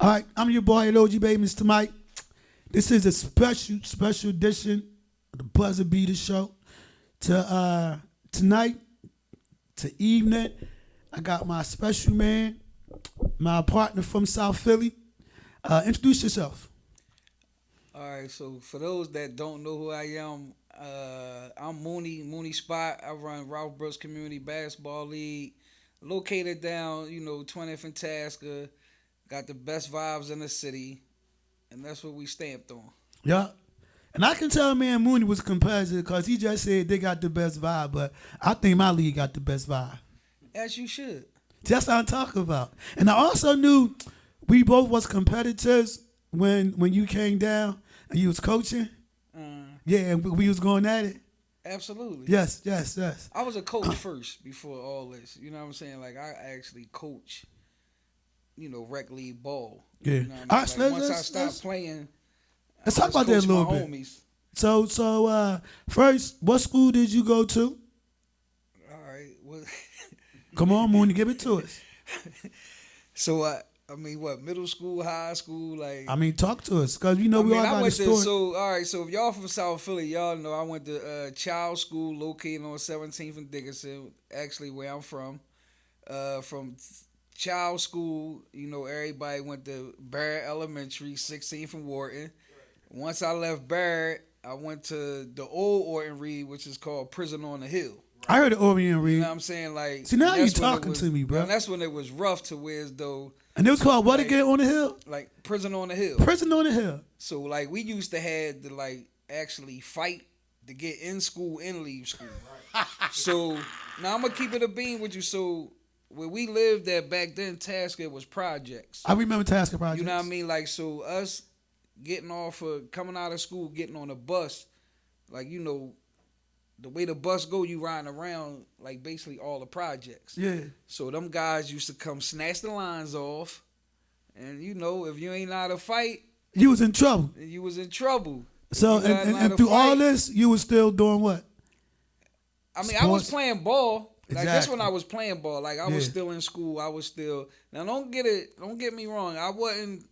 All right, I'm your boy, LOG Baby, Mr. Mike. This is a special edition of the Buzzer Beater Show. Tonight, to evening, I got my special man, my partner from South Philly. Introduce yourself. All right, so for those that don't know who I am, I'm Mooney Spot. I run Ralph Brooks Community Basketball League, located down, 20th and Tasker. Got the best vibes in the city, and that's what we stamped on. Yeah. And I can tell man Mooney was competitive because he just said they got the best vibe, but I think my league got the best vibe. As you should. That's what I'm talking about. And I also knew we both was competitors when you came down and you was coaching. Yeah, and we was going at it. Absolutely. Yes. I was a coach first before all this. You know what I'm saying? Like, I actually coach, rec league ball. Yeah. You know what I mean? Once I stopped playing, let's talk about that a little bit. Homies. So first, what school did you go to? All right. Well, come on, Mooney, give it to us. So, middle school, high school, like. Talk to us, cause we all got a story. So if y'all from South Philly, y'all know I went to Child School located on 17th and Dickinson, actually where I'm from. From Child School, everybody went to Barrett Elementary, 16th and Wharton. Once I left Barrett, I went to the old Orton Reed, which is called Prison on the Hill. I heard the Orient Reed. You know what I'm saying? Like, see, now you talking to me, bro. And that's when it was rough to where as though. And it was called what again on the hill? Like Prison on the Hill. Prison on the Hill. So like we used to have to actually fight to get in school and leave school. So now I'm gonna keep it a beam with you. So where we lived at back then, Tasker was projects. I remember Tasker projects. You know what I mean? Like, so us coming out of school, getting on a bus, the way the bus go, you riding around like basically all the projects. Yeah. So them guys used to come snatch the lines off, and if you ain't know how to fight, you was in trouble. You was in trouble. So and through all this, you was still doing what? Sports? I was playing ball. Like exactly. That's when I was playing ball. Like I was still in school. I was still now. Don't get me wrong. I wasn't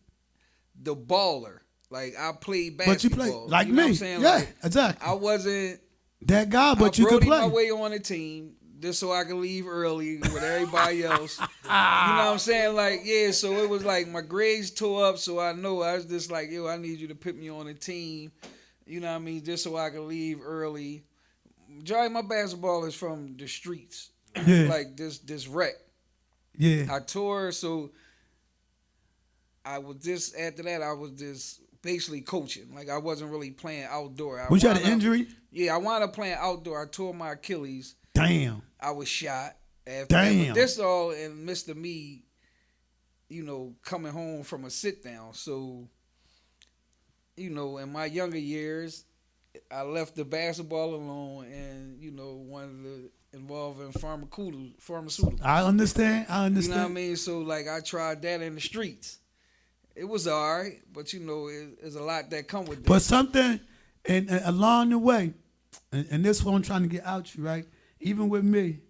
the baller. Like I played basketball. But you played like you know me. What I'm saying? Yeah, like, exactly. I wasn't that guy, but you could play. I my way on the team just so I could leave early with everybody else. You know what I'm saying? Like, yeah, so it was like my grades tore up, so I was just like, I need you to put me on the team. You know what I mean? Just so I could leave early. Majority of my basketball is from the streets. Yeah. Like this rec. Yeah. I tore, so after that, I was just basically coaching. Like I wasn't really playing outdoor. Was you had an injury? Yeah, I wound up playing outdoor. I tore my Achilles. Damn. I was shot. After Damn. But this all in midst of me, coming home from a sit down. So, in my younger years, I left the basketball alone and, wanted to involve in pharmaceuticals. I understand. You know what I mean? So, I tried that in the streets. It was all right, but, there's a lot that come with that. But something and along the way, and this is what I'm trying to get out you, right? Even with me,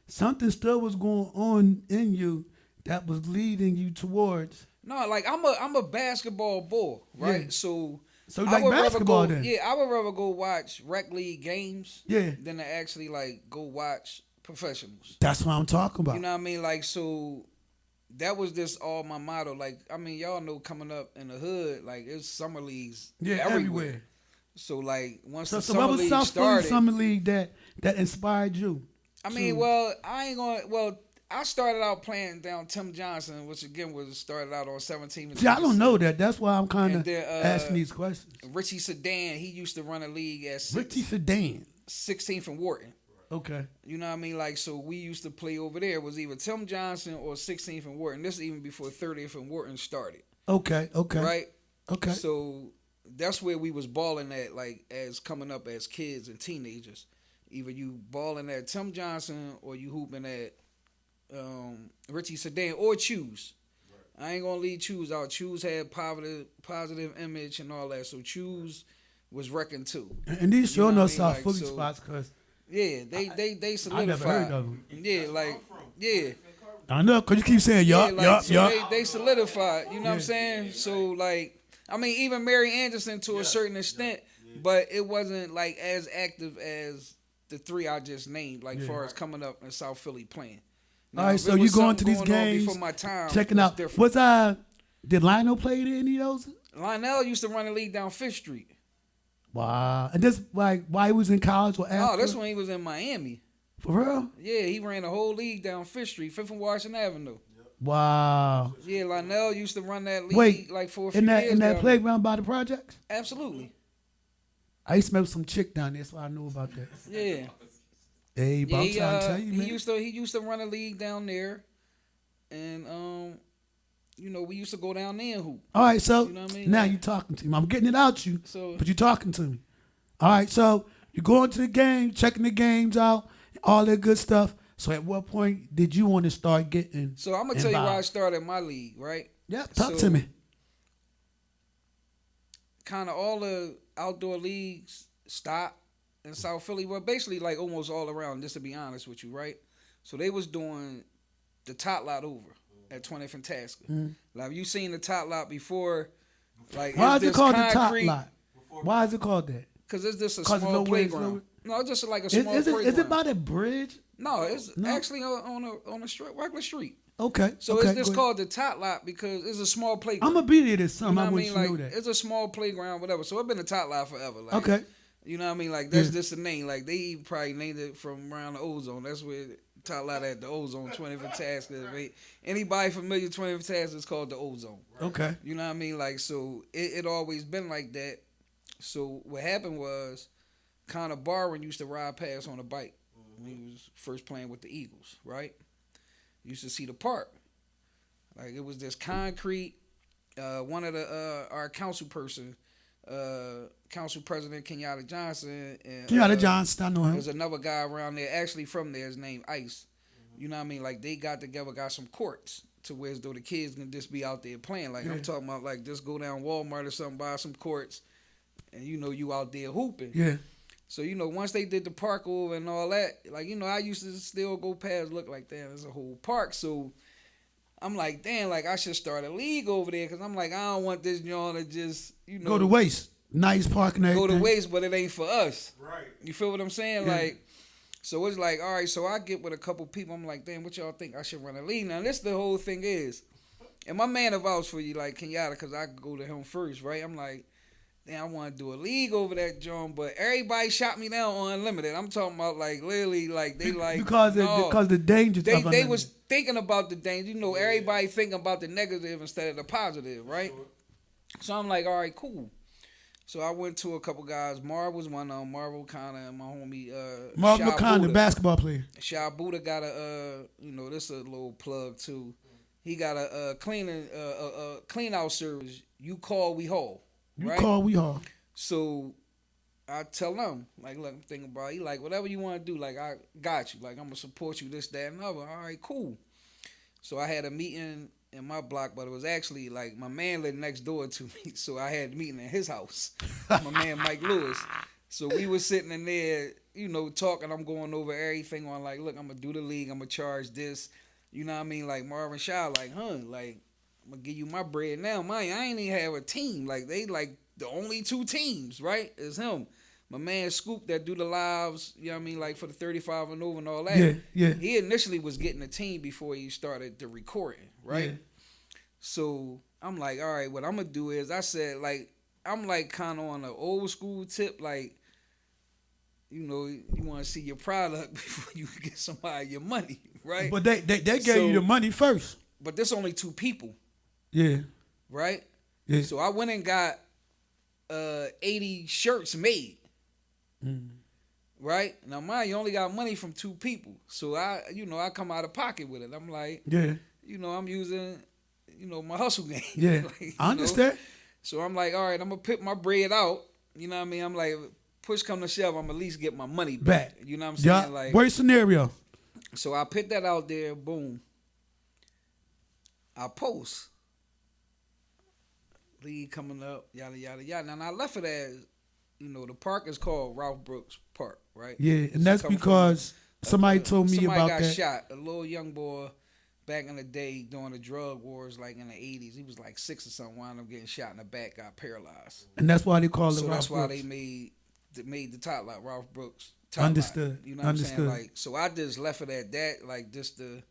something still was going on in you that was leading you towards. No, like I'm a basketball boy, right? Yeah. So you like basketball then? Yeah, I would rather go watch rec league games than to actually go watch professionals. That's what I'm talking about. You know what I mean? Like, so that was just all my motto. Like, y'all know coming up in the hood, like it's summer leagues everywhere. So once the summer league South started, Philly summer league that inspired you. I started out playing down Tim Johnson, which again started out on 17th. See, I don't know that. That's why I'm kind of asking these questions. Richie Sedan, he used to run a league at Richie Sedan, 16th and Wharton. Okay. You know what I mean? Like, so we used to play over there. It was either Tim Johnson or 16th and Wharton. This is even before 30th and Wharton started. Okay. Right? Okay. So that's where we was balling at, as coming up as kids and teenagers. Either you balling at Tim Johnson or you hooping at Richie Sedan or Choose. Right. I ain't gonna leave Choose out. Choose had positive image and all that. So Choose was wrecking too. And these showing us our Philly spots because they solidified. I never heard of them. Yeah, I know, because you keep saying, yup, so yup. They solidified, you know what I'm saying? So, like, I mean, even Mary Anderson to a certain extent, but it wasn't, like, as active as the three I just named, like, far as coming up in South Philly playing. Now, All right, so you going to these games, before my time, checking out. Different. Did Lionel play in any of those? Lionel used to run the league down Fifth Street. Wow. And this, like, while he was in college or after? No, that's when he was in Miami. For real? Yeah, he ran the whole league down Fifth Street, Fifth and Washington Avenue. Wow. Yeah, Lionel used to run that league like for a few years. In that playground by the projects? Absolutely. I used to remember some chick down there, so I knew about that. Yeah. Hey, but I'm trying to tell you, man. He used to run a league down there, and you know, we used to go down there and hoop. All right, so you know what I mean? Now you talking to me. I'm getting it out you, so, but you talking to me. All right, so you going to the game, checking the games out, all that good stuff. So at what point did you want to start getting So I'm going to tell you why I started my league, right? Yeah, talk to me. Kind of all the outdoor leagues stopped in South Philly. Well, basically like almost all around, just to be honest with you, right? So they was doing the top lot over at 20th and Tasker. Mm-hmm. Like, you seen the top lot before? Like, why is it called the top lot? Why is it called that? Because it's just a small playground. No, it's just like a small playground. Is it by the bridge? No, it's actually on a street, regular street. Okay. So it's just called the top lot because it's a small playground. I'm gonna be there this summer. You know I want you to know that. It's a small playground, whatever. So it's been a top lot forever. Like, okay. You know what I mean? Like, that's just a name. Like, they probably named it from around the Ozone. That's where top lot at the Ozone, 20th and Tasker. Anybody familiar with 20th and Tasker, it's called the Ozone. Okay. You know what I mean? Like, so it always been like that. So what happened was, Connor Barwin used to ride past on a bike when he was first playing with the Eagles, right? Used to see the park. Like, it was this concrete. One of our council person, council president Kenyatta Johnson. And, Kenyatta Johnson, I know him. There's another guy around there, actually from there, his name Ice. You know what I mean? Like, they got together, got some courts to where as though the kids can just be out there playing. Like, I'm talking about, like, just go down Walmart or something, buy some courts, and, you know, you out there hooping. Yeah. So, you know, once they did the park over and all that, like, you know, I used to still go past, look like, damn, there's a whole park. So I'm like, damn, like, I should start a league over there because I'm like, I don't want this joint to just, you know. Go to waste. Nice park and everything. Go to waste, but it ain't for us. Right. You feel what I'm saying? Yeah. Like, so it's like, all right, so I get with a couple people. I'm like, damn, what y'all think I should run a league? Now, this the whole thing is, and my man vouch for you, like, Kenyatta, because I could go to him first, right? I'm like, damn, I want to do a league over that joint, but everybody shot me down on Unlimited. I'm talking about, like, literally, like, they like, because the danger. They was thinking about the danger. You know, everybody thinking about the negative instead of the positive, right? So I'm like, all right, cool. So I went to a couple guys. Marv was one of them. Marv O'Connor and my homie Marv O'Connor, the basketball player. Shy Buddha got a you know, this a little plug too. He got a clean out service. You call, we haul. Right? You call, we haul. So I tell him, like, look, I'm thinking about it. He like, whatever you want to do, like, I got you. Like, I'm gonna support you, this, that, and other. All right, cool. So I had a meeting in my block, but it was actually like my man lived next door to me, so I had a meeting at his house. My man Mike Lewis. So we was sitting in there, you know, talking. I'm going over everything on, like, look, I'm gonna do the league. I'm gonna charge this. You know what I mean? Like, Marvin Shaw, like, like, I'm gonna give you my bread now. I ain't even have a team. Like, they like the only two teams, right? Is him. My man Scoop that do the lives, you know what I mean, like for the 35 and over and all that. Yeah, yeah. He initially was getting a team before he started the recording, right? Yeah. So I'm like, all right, what I'm gonna do is I said, like, I'm like kind of on an old school tip, like, you know, you want to see your product before you get somebody your money, right? But they gave you the money first. But there's only two people. Yeah. Right? Yeah. So I went and got 80 shirts made. Right? Now, mine, you only got money from two people. So I come out of pocket with it. I'm like, yeah. You know, I'm using, you know, my hustle game. Yeah. Like, I understand. Know? So I'm like, all right, I'm going to put my bread out. You know what I mean? I'm like, push come to shove, I'm at least get my money back. You know what I'm saying? Yeah. Like, worst scenario. So I put that out there, boom. I post. League coming up, yada, yada, yada. And I left it as, you know, the park is called Ralph Brooks Park, right? Yeah, and that's because somebody told me about that. Somebody got shot. A little young boy back in the day during the drug wars, like in the 80s. He was like 6 or something, wound up getting shot in the back, got paralyzed. And that's why they call it So Ralph that's why Brooks. they made the top lot, Ralph Brooks. Top Understood. Lot, you know what Understood. I'm saying? Like, so I just left it at that, like just to,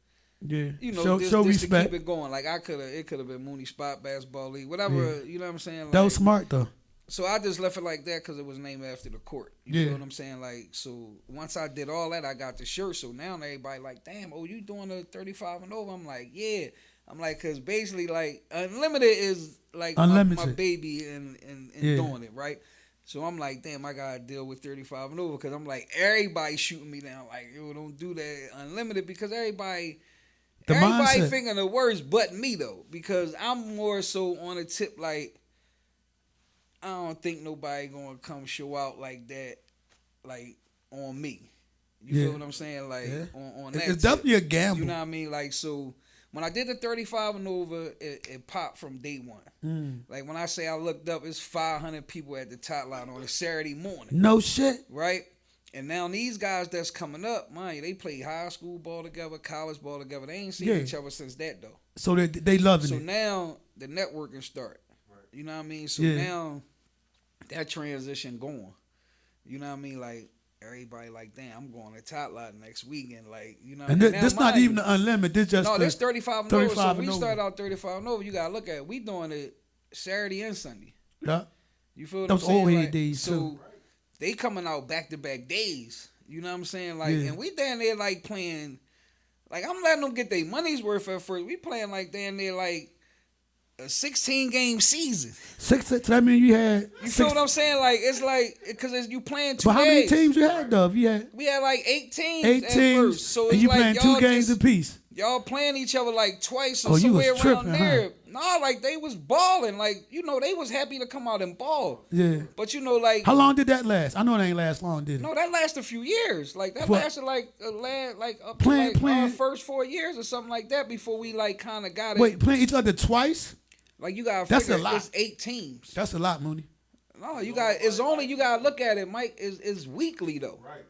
Yeah. you know, show just respect. to keep it going. Like it could have been Mooney Spot Basketball League, whatever. Yeah. You know what I'm saying? Like, That was smart though. so I just left it like that because it was named after the court. You Yeah. feel what I'm saying? Like, so once I did all that, I got the shirt. So now everybody like, damn, oh, you doing the 35 and over? I'm like, yeah. I'm like, because basically, like, Unlimited is like my baby and Yeah. doing it, right? So I'm like, damn, I got to deal with 35 and over because I'm like, everybody shooting me down. Like, yo, don't do that Unlimited because everybody mindset. thinking the worst but me, though, because I'm more so on a tip like, I don't think nobody gonna come show out like that, like on me. You Yeah. feel what I'm saying? Like on that. It's definitely a gamble. You know what I mean? Like, so when I did the 35 and over, it popped from day one. Like when I say I looked up, it's 500 people at the top line on a Saturday morning. No shit. Right? And now these guys that's coming up, man, they play high school ball together, college ball together. They ain't seen each other since that though. So they loving So it. now the networking start. You know what I mean? So now that transition going. You know what I mean? Like everybody like, damn, I'm going to Top Lot next weekend. Like, you know what I mean? This not even the Unlimited. This just this 35 and over. So and we over. started out 35 and over. You gotta look at it. We doing it Saturday and Sunday. Yeah. You feel what Those I'm saying? old head Like, days so too. they coming out back to back days. You know what I'm saying? Like, Yeah. and we down there like playing. Like I'm letting them get their money's worth at first. We playing like down there like a 16-game season. I mean, you had. You feel what I'm saying? Like it's like because you playing 2 But how many days. teams you had though? We had like 8 teams. 8 at teams. first. So and it's you like playing y'all 2 games apiece. Y'all playing each other like twice or Oh, you was somewhere around tripping, there. huh? Nah, like they was balling. Like, you know, they was happy to come out and ball. Yeah. But you know, like How long did that last? I know it ain't last long, did it? no, that lasted a few years. Like that What? lasted like up Playing- to our first 4 years or something like that before we like kind of got it. Wait, playing each other twice? Like you got That's figure a lot. it's 8 teams. That's a lot, Mooney. No, you got you got to look at it, Mike. Is weekly though. Right.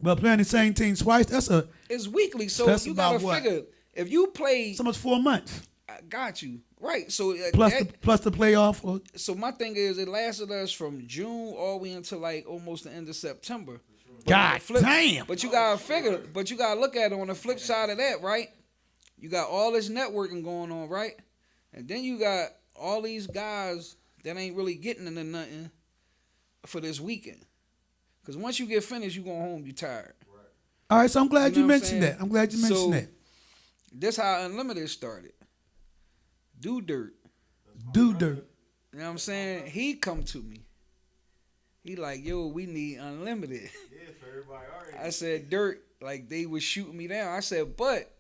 But playing the same team twice, that's It's weekly, so That's you got to about what? figure if you play. so much 4 months. I got you right. So Plus the playoff. Or, so my thing is, it lasted us from June all the way until like almost the end of September. God damn. But you gotta figure. But you gotta look at it on the flip side of that, right? You got all this networking going on, right? And then you got all these guys that ain't really getting into nothing for this weekend. Because once you get finished, you go home, you tired. All right, so I'm glad You you, know what I'm mentioned saying? that. I'm glad you mentioned So, that. This how Unlimited started. Do Dirt. Do dirt. You know what I'm saying? He come to me. He like, yo, we need Unlimited. Yeah, for everybody already. I said, Dirt, like they was shooting me down. I said, but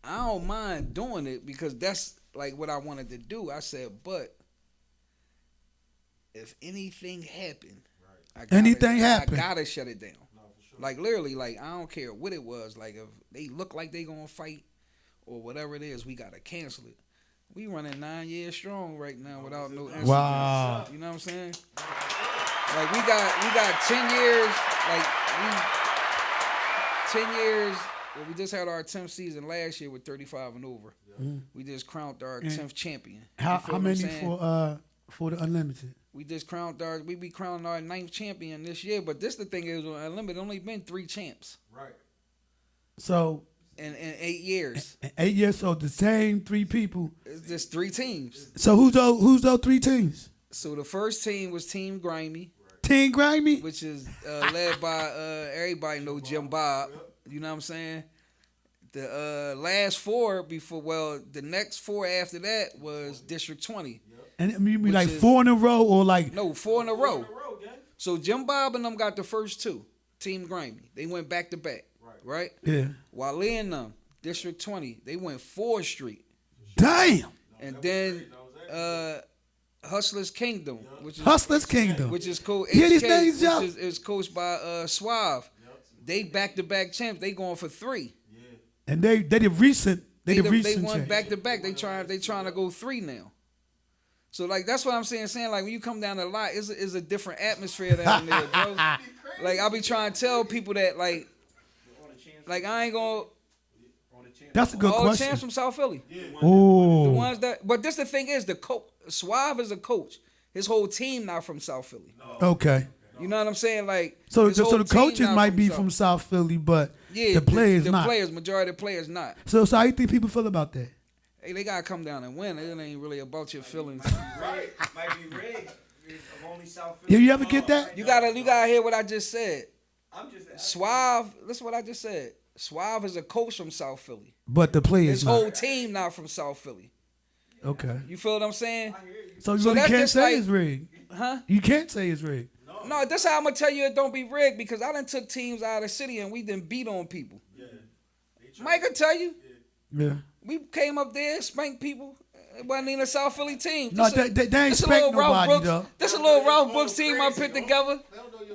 I don't mind doing it because that's like what I wanted to do. I said, but if anything happened, I gotta shut it down. No, for sure. Like literally, like I don't care what it was. Like if they look like they gonna fight or whatever it is, we gotta cancel it. We running 9 years strong right now without no incidents. Wow. You know what I'm saying? Like we got 10 years. Like we 10 years. Well, we just had our 10th season last year with 35 and over. Mm. We just crowned our 10th champion. How You feel what I'm many saying? for the Unlimited? We just we be crowning our 9th champion this year. But this the thing is, with Unlimited, only been 3 champs Right. So in 8 years. in 8 years, so the same 3 people. It's just 3 teams. So who's those 3 teams? So the first team was Team Grimy, Team Grimy? which is led by everybody know Jim Bob. You know what I'm saying? The last 4 the next 4 after that was District 20. And you mean Which like is- 4 in a row or like No, 4 in a row. In a row, gang. So Jim Bob and them got the first 2. Team Grimy. They went back to back. Right? yeah. While in them, District 20, they went 4 straight. Damn. And then Hustlers Kingdom, which is Hustlers Kingdom. which is coached Yeah, these names, yo. which is coached by Suave. They back-to-back champs. They going for 3. And they did recent. They did They recent. won change. back-to-back. They trying to go 3 now. So like that's what I'm saying. Like when you come down the lot, it's a different atmosphere down there, bro. Like I be trying to tell people that like I ain't gonna. That's a good All question. the champs from South Philly. The Oh, ones that, but this the thing is, the coach Suave is a coach. His whole team not from South Philly. okay. You know what I'm saying? Like So, his so whole the team coaches not might be from South Philly, but the players the not. players, majority of the players not. So how you think people feel about that? Hey, they gotta come down and win. It ain't really about your feelings. Right. Might be rigged. I'm only South Yeah, Philly. you ever get that? You gotta hear what I just said. I'm just Suave, listen what I just said. Suave is a coach from South Philly. But the players His not. whole team not from South Philly. Okay. You feel what I'm saying? So you So really that's can't just say like- it's rigged. Huh? You can't say it's rigged. No, that's how I'm gonna tell you it don't be rigged because I done took teams out of the city and we done beat on people. Mike can tell you. Yeah. We came up there, spanked people. It wasn't even a South Philly team. No, they ain't spank nobody though. This a little Ralph Brooks team I put together.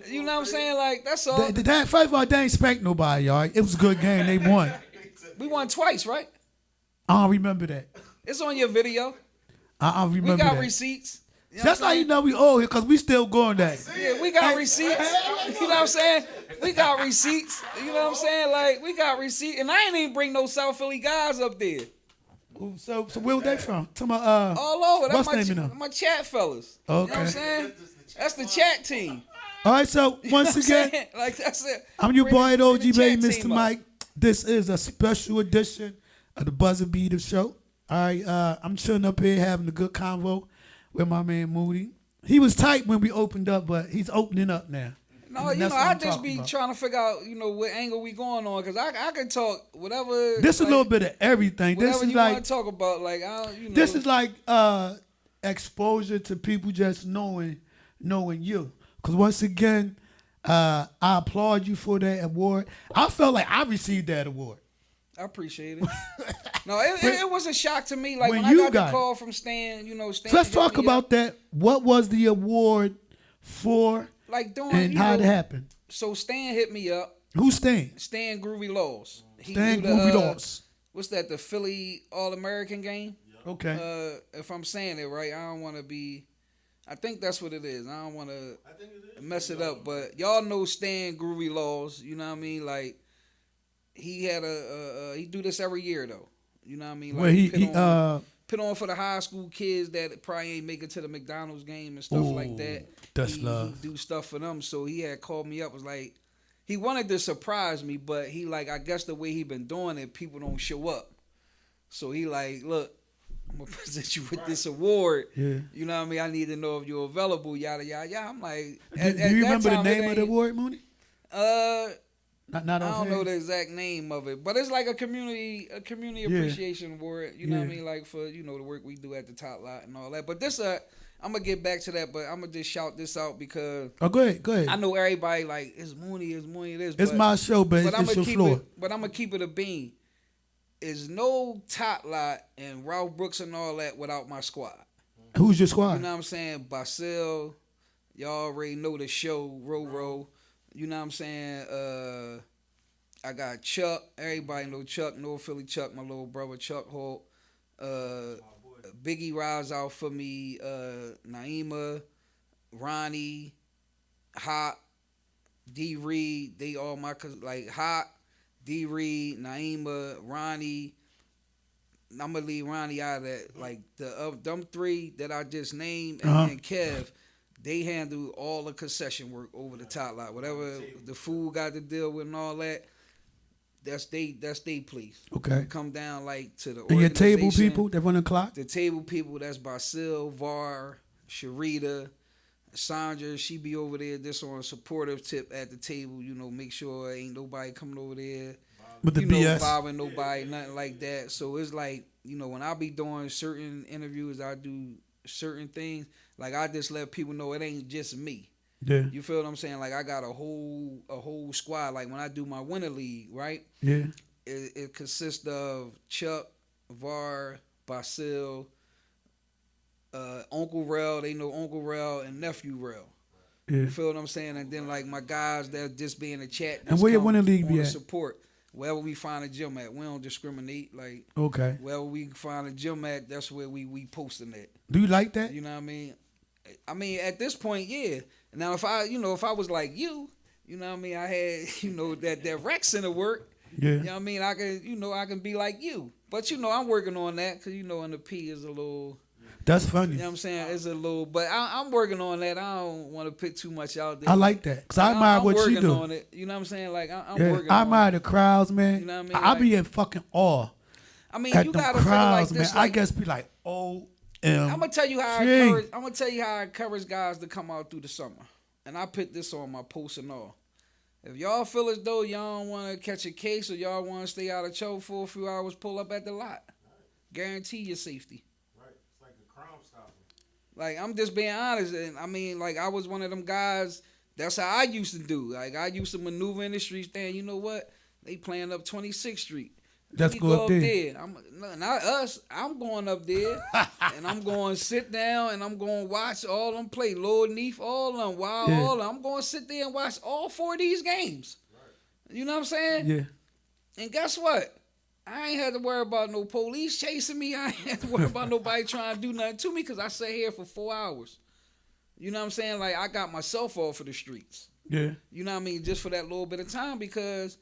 You know what I'm saying? Like that's all. First of all, they ain't spanked nobody, all right? It was a good game. They won. We won twice, right? I don't remember that. It's on your video. I don't We remember got that. receipts. You know That's what how I'm you saying? know we owe here, because we still going that. Yeah, we got receipts. You know what I'm saying? We got receipts. You know what I'm saying? Like we got receipts, and I ain't even bring no South Philly guys up there. So where they from? To my All over. That's what's the name of them? my chat fellas. You know what I'm Okay. saying? That's the chat team. All right, so You know once what I'm again, saying? Like that's it. I'm your Bring- boy at OG bring the Baby, chat Mr. team up. Mike. This is a special edition of the Buzzer Beater Show. All right, I'm chilling up here having a good convo with my man Mooney. He was tight when we opened up, but he's opening up now. No, And you that's know, what I I'm just talking be about. trying to figure out, what angle we going on, because I can talk whatever. This is like, a little bit of everything. This whatever is you want like to talk about. Like, I don't, this is like exposure to people just knowing you. Because once again, I applaud you for that award. I felt like I received that award. I appreciate it. No, it was a shock to me. Like when when I you got got the call from Stan, Stan. So let's hit talk me about up, that. What was the award for, like doing, and how it happened? So Stan hit me up. Who's Stan? Stan Groovy Laws. He Stan do the, Groovy Laws. What's that? The Philly All American game. Okay. If I'm saying it right, I don't want to be. I think that's what it is. I don't want to mess it up, but y'all know Stan Groovy Laws. You know what I mean? Like he had he do this every year though. You know what I mean? Like Where put on for the high school kids that probably ain't make it to the McDonald's game and stuff like that. That's he love. do stuff for them. So he had called me up, was like, he wanted to surprise me, but he like, I guess the way he been doing it, people don't show up. So he like, look, I'm gonna present you with this award. Yeah. You know what I mean? I need to know if you're available, yada yada yada. I'm like, Do you remember the name of the award, Mooney? Not I don't offhand? know the exact name of it, but it's like a community appreciation award. You know what I mean, like for the work we do at the Top Lot and all that. But this, I'm gonna get back to that, but I'm gonna just shout this out because Oh, go ahead. I know everybody like it's Moonie this. It's but, my show, but I'm it's gonna your keep floor. it. But I'm gonna keep it a bean. Is no Top Lot and Ralph Brooks and all that without my squad. Who's your You squad? know what I'm saying? Basil, y'all already know the show, Roro. You know what I'm saying? I got Chuck. Everybody know Chuck, North Philly Chuck, my little brother Chuck Holt. Biggie rides out for me. Naima, Ronnie, Hot, D Reed. They all my like Hot, D Reed, Naima, Ronnie. I'm gonna leave Ronnie out of that. Like them three that I just named, and Kev, they handle all the concession work over the Top Lot. Whatever the food got to deal with and all that, that's they place. Okay. Come down like to the And your table organization. people that run the clock? The table people, that's Basil, Var, Sharita, Sandra. She be over there just on a supportive tip at the table. Make sure ain't nobody coming over there With the BS? bothering nobody, nothing like that. So it's like, when I be doing certain interviews, I do certain things. Like I just let people know it ain't just me. Yeah. You feel what I'm saying? Like I got a whole squad. Like when I do my winter league, right? Yeah. It consists of Chuck, Var, Basil, Uncle Rel. They know Uncle Rel and Nephew Rel. Yeah. You feel what I'm saying? And then like my guys that just be in the chat. And where your winter league be to at? Support wherever we find a gym at. We don't discriminate. Like Okay. wherever we find a gym at, that's where we posting it. Do you like that? You know what I mean? At this point, yeah. Now if I was like you know what I mean, I had that rec center work. Yeah. You know what I mean? I can be like you. But I'm working on that because in the P is a little. That's funny. You know what I'm saying? It's a little, but I'm working on that. I don't want to put too much out there. I like that because I admire what you do. I'm working on it. You know what I'm saying? Like I'm working. I on admire it. the crowds, man. You know what I mean? I be in fucking awe. I mean, at you them gotta figure like crowds, this. man. Like, I guess be like, oh, I'm gonna tell you how I encourage guys to come out through the summer, and I put this on my post and all. If y'all feel as though y'all don't want to catch a case or y'all want to stay out of trouble for a few hours, pull up at the lot. Guarantee your safety. Right. It's like a Crime Stopper. Like, I'm just being honest. And I mean, like, I was one of them guys. That's how I used to do. Like, I used to maneuver in the streets. Saying, you know what? They playing up 26th Street. Let's go up there. Not us. I'm going up there. And I'm going to sit down and I'm going to watch all them play. Lord Neef, all of them. Wild, all of them. I'm going to sit there and watch all 4 of these games. Right. You know what I'm saying? Yeah. And guess what? I ain't had to worry about no police chasing me. I ain't had to worry about nobody trying to do nothing to me because I sat here for 4 hours. You know what I'm saying? Like, I got myself off of the streets. Yeah. You know what I mean? Just for that little bit of time, because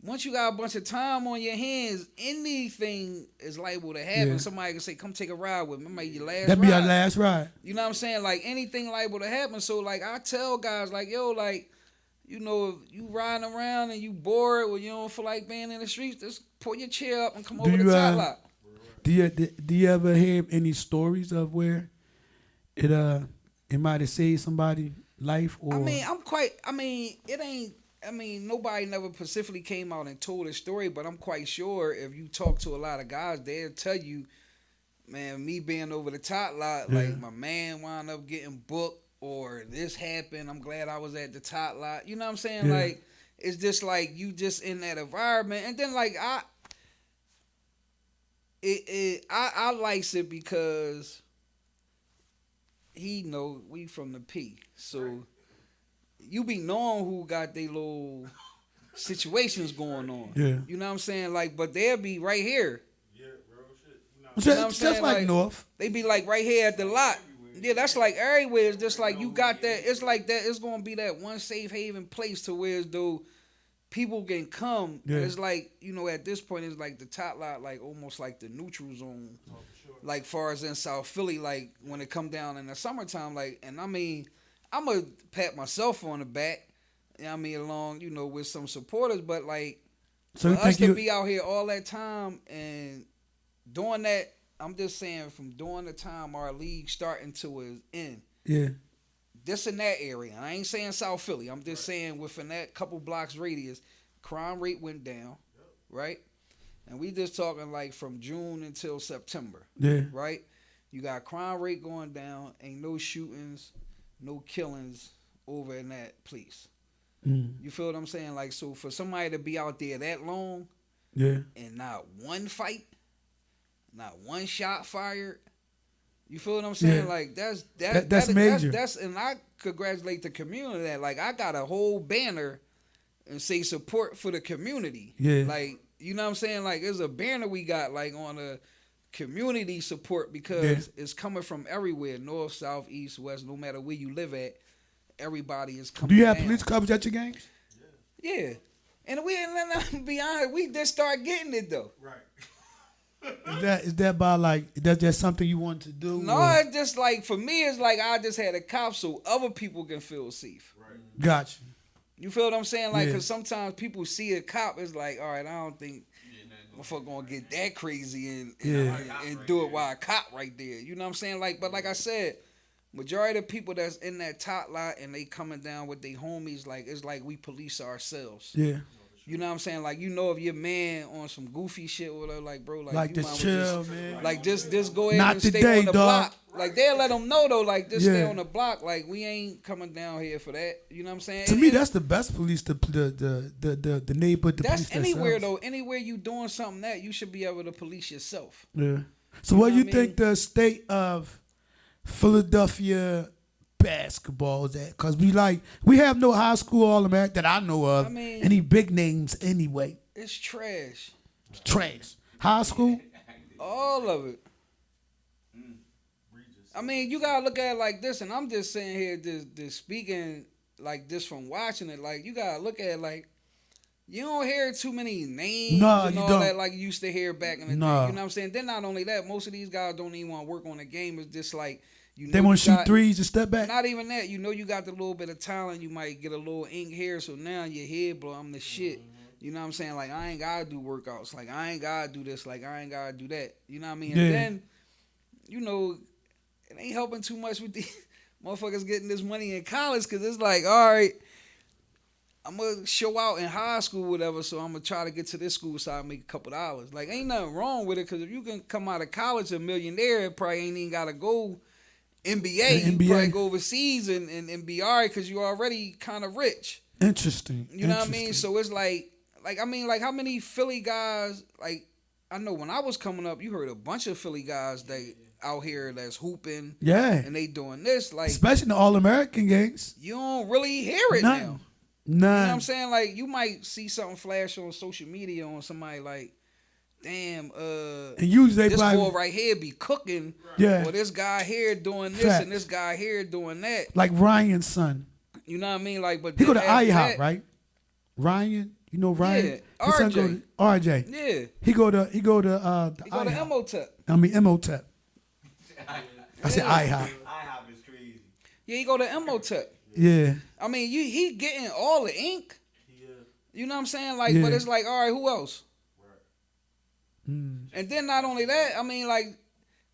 once you got a bunch of time on your hands, anything is liable to happen. Yeah. Somebody can say, come take a ride with me. It might be your last That'd ride. be our last ride. You know what I'm saying? Like, anything liable to happen. So, like, I tell guys, like, yo, like, if you riding around and you bored or you don't feel like being in the streets, just pull your chair up and come over to the top lot. Do you ever hear any stories of where it might have saved somebody's life? Or nobody never specifically came out and told a story, but I'm quite sure if you talk to a lot of guys, they'll tell you, man, me being over the top lot, like my man wound up getting booked or this happened. I'm glad I was at the top lot. You know what I'm saying? Yeah. Like, it's just like you just in that environment. And then like I likes it because he know we from the P. So you be knowing who got their little situations going on. Yeah. You know what I'm saying? Like, but they'll be right here. Yeah, real shit. You know, Just like North. They be like right here at the lot. Yeah, that's like everywhere. It's just like you got that. It's like that. It's gonna be that one safe haven place to where as though people can come. Yeah. It's like, at this point, it's like the top lot, like almost like the neutral zone. for sure. Like far as in South Philly, like when it come down in the summertime, like, and I mean, I'm gonna pat myself on the back. Along, with some supporters, but like So for us to be out here all that time and doing that. I'm just saying, from during the time our league starting to its end, Yeah. this in that area. I ain't saying South Philly. I'm just saying within that couple blocks radius, crime rate went down, right? And we just talking like from June until September, Yeah. right? You got crime rate going down, ain't no shootings, no killings over in that place. Mm. You feel what I'm saying? Like, so for somebody to be out there that long, Yeah. and not one fight, not one shot fired. You feel what I'm saying? Yeah. Like that's major. And I congratulate the community that like I got a whole banner and say support for the community. Yeah. Like, you know what I'm saying? Like, there's a banner we got like on a community support because it's coming from everywhere, north, south, east, west, no matter where you live at, everybody is coming. Do you have down. police coverage at your games? Yeah. And be honest, we just start getting it though. Right. Is that by like that's just something you want to do? No, or? it's just like for me, it's like I just had a cop so other people can feel safe. Right. Gotcha. You feel what I'm saying? Like, Yeah. because sometimes people see a cop, it's like, all right, I don't think motherfucker gonna get that crazy and do it while a cop right there. You know what I'm saying? Like, but like I said, majority of people that's in that top lot and they coming down with their homies, like it's like we police ourselves. Yeah. You know what I'm saying? Like, if your man on some goofy shit or whatever, like, bro, Like you just might chill, just, man. like just go ahead Not and stay today, on the dog. block. Like, they'll let them know though, like just stay Yeah. on the block. Like, we ain't coming down here for that. You know what I'm saying? To And- me, and that's the best police. The neighborhood. The that's police anywhere themselves. though. Anywhere you doing something that you should be able to police yourself. Yeah. So, You what know you what I think the state of Philadelphia basketball is at? Because we have no high school All-American that I know of. I mean- any big names anyway? It's trash. Trash. High school. All of it. Regis. I mean, you gotta look at it like this, and I'm just saying here, just speaking like this from watching it. Like, you gotta look at it like You don't hear too many names Nah, and you all don't. that like you used to hear back in the Nah. day. You know what I'm saying? Then not only that, most of these guys don't even want to work on the game. It's just like They want to shoot got, threes and step back. Not even that. You know you got the little bit of talent. You might get a little ink here, so now your head blow. I'm the shit. You know what I'm saying? Like I ain't gotta do workouts. Like I ain't gotta do this. Like I ain't gotta do that. You know what I mean? Yeah. And then, it ain't helping too much with these motherfuckers getting this money in college because it's like, all right, I'm gonna show out in high school, whatever. So I'm gonna try to get to this school so I make a couple dollars. Like ain't nothing wrong with it because if you can come out of college a millionaire, it probably ain't even gotta go NBA. You NBA. probably go overseas and be all right because you already kind of rich. Interesting. You know what I mean? So it's like how many Philly guys, like, I know when I was coming up, you heard a bunch of Philly guys that out here that's hooping. Yeah. And they doing this. Like, especially in the All-American games. you don't really hear it None. now. None. You know what I'm saying? Like, you might see something flash on social media on somebody like, damn, And usually they this probably, boy right here be cooking. Yeah. Or this guy here doing this Facts. and this guy here doing that. like Ryan's son. You know what I mean? Like, but He go to then after IHOP, that- right? Ryan, you know Ryan? Yeah, His son RJ. RJ. Yeah. He go to the He go to IHOP. Emotep. I mean Emotep. I said IHOP. IHOP is crazy. Yeah, he go to Emotep. Yeah. I mean, he getting all the ink. You know what I'm saying? Like, Yeah. but it's like, all right, who else? Mm. And then not only that, I mean, like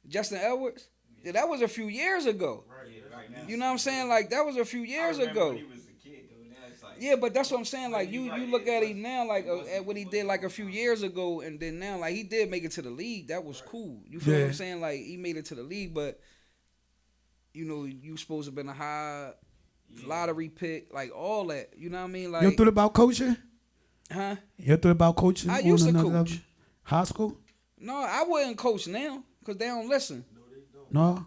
Justin Edwards. Yeah, that was a few years ago. Right now. You know what I'm saying? Like that was a few years I remember ago. when he was a kid, though. Now it's like, Yeah, but that's what I'm saying. Like you you right, look yeah, at it him was- now, like it wasn't- at what he did like a few years ago, and then now, like he did make it to the league. That was cool. You feel what Yeah. I'm saying? Like he made it to the league, but you supposed to have been a high lottery pick, like all that. You know what I mean? You Like, ever thought about coaching? huh? You ever thought about coaching? I on used to another coach. level? High school? No, I wouldn't coach now because they don't listen. No.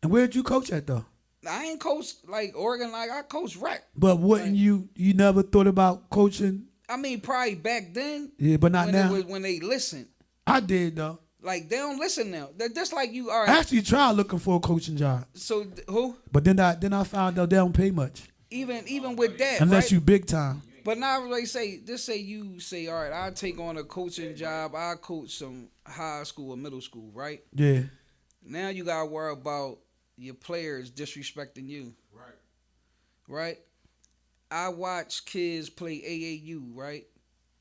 And where'd you coach at though? I ain't coach like Oregon, like I coach rec. But wouldn't you never thought about coaching? I mean, probably back then. Yeah, but not when now. when they listen. I did though. Like they don't listen now. They're just like you. All I right. actually tried looking for a coaching job, So who? but then I found out they don't pay much Even with that, unless right? you big time. But now they say, just say you say, all right, I'll take on a coaching job. I'll coach some high school or middle school, right? Yeah. Now you gotta worry about your players disrespecting you, right? I watch kids play AAU, right?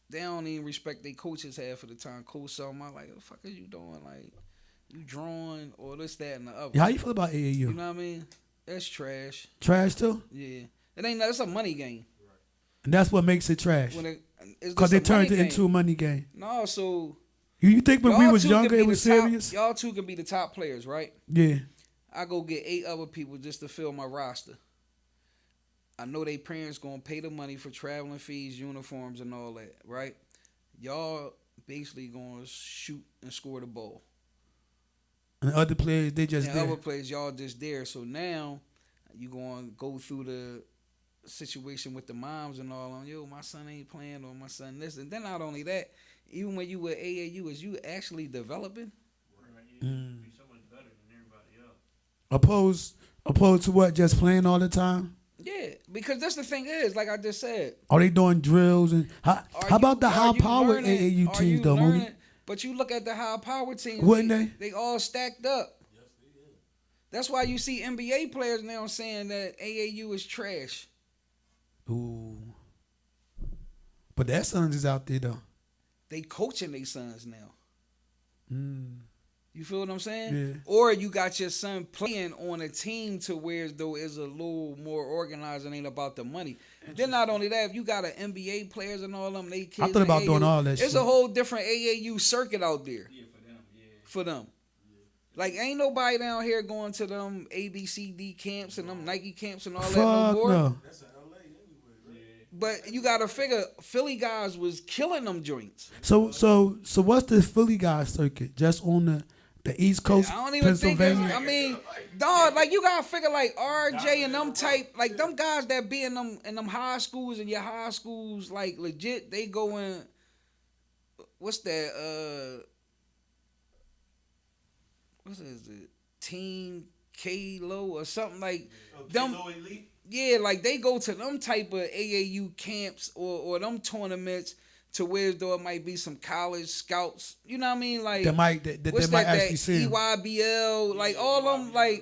They don't even respect their coaches half of the time. Coach something, I'm like, what the fuck are you doing? Like, you drawing or this, that, and the other. Yeah, how you feel about AAU? You know what I mean? That's trash. Trash too? Yeah. It ain't. It's a money game. And that's what makes it trash. It's Because just they a turned money it into a money game. No, so You think when we y'all was two can younger be it was the top- serious? Y'all two can be the top players, right? Yeah. I go get 8 other people just to fill my roster. I know they parents gonna pay the money for traveling fees, uniforms, and all that, right? Y'all basically gonna shoot and score the ball. And other players, they just And there. other players, y'all just there. So now you gonna go through the situation with the moms and all on, yo, my son ain't playing or my son this. And then not only that, even when you with AAU, is you actually developing? Mm. Be so much better than everybody else. Opposed to what? Just playing all the time? Yeah, because that's the thing is, like I just said. Are they doing drills? And how about the high power AAU teams though, Mooney? But you look at the high power teams, Wouldn't they all stacked up. That's why you see NBA players now saying that AAU is trash. Ooh. But that sons is out there though. They coaching their sons now. Mm. You feel what I'm saying? Yeah. Or you got your son playing on a team to where though is a little more organized and ain't about the money. Then not only that, if you got an NBA players and all them, they kids. I thought about doing all that It's shit. a whole different AAU circuit out there. Yeah, for them. Yeah. For them. Like ain't nobody down here going to them ABCD camps and them Nike camps and all that no Fuck more. no. That's in LA anyway, right? But you gotta figure Philly guys was killing them joints. So what's the Philly guys circuit? Just on the East Coast, I don't even think Pennsylvania? I mean, dog, like you gotta figure like RJ and them type, like them guys that be in them high schools and your high schools, like legit, they go in. What's that? What is it? Team K-Lo or something like Oh, them. Kilo Elite? Yeah, like they go to them type of AAU camps or them tournaments to where though it might be some college scouts. You know what I mean? Like That might that what's they might that? actually see him. EYBL, like Yeah, all them, EYBL,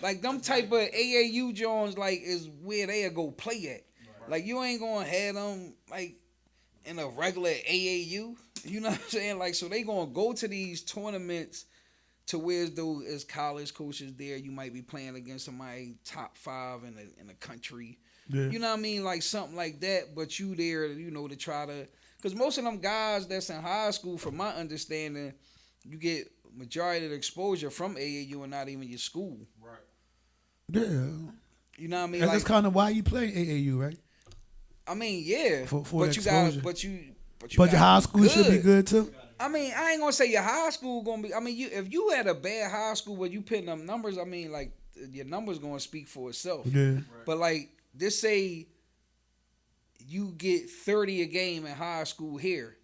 like them type of AAU Jones, like is where they go play at. Like you ain't gonna have them like in a regular AAU. You know what I'm saying? Like so they gonna go to these tournaments to where though as college coaches there, you might be playing against somebody top 5 in the country. Yeah. You know what I mean? Like something like that. But you there, you know, to try to, because most of them guys that's in high school, from my understanding, you get majority of the exposure from AAU and not even your school. Right. Yeah. You know what I mean? And Like, that's kind of why you play AAU, right? I mean, yeah. For but the you got, exposure. but you But your gotta high be school should be good too. I mean, I ain't gonna say your high school gonna be. I mean, if you had a bad high school where you putting up numbers, I mean, like your numbers gonna speak for itself. Yeah. But like, this say you get 30 a game in high school here.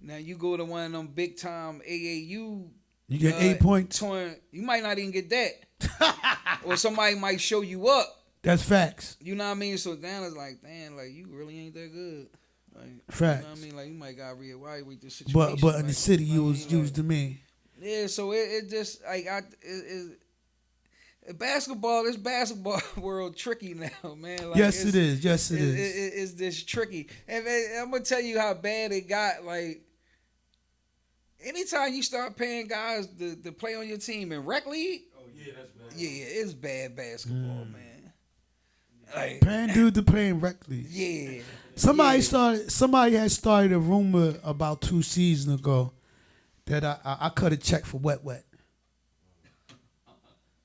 Now you go to one of them big time AAU. You get 8 points. You might not even get that, or somebody might show you up. That's facts. You know what I mean? So then it's like, damn, like you really ain't that good. Like, Facts. you know what I mean? Like you might gotta reevaluate this situation. But in the like, city, you know you what I was mean? used to me. Yeah, so it just like basketball. This basketball world tricky now, man. Like, Yes, it is. Yes, it is. It's this tricky, and I'm gonna tell you how bad it got. Like, anytime you start paying guys to play on your team in rec league, Oh yeah, that's bad. yeah, it's bad basketball, man. Like, Paying dude to paying rec league. yeah, Somebody had started a rumor about 2 seasons ago that I cut a check for Wet Wet.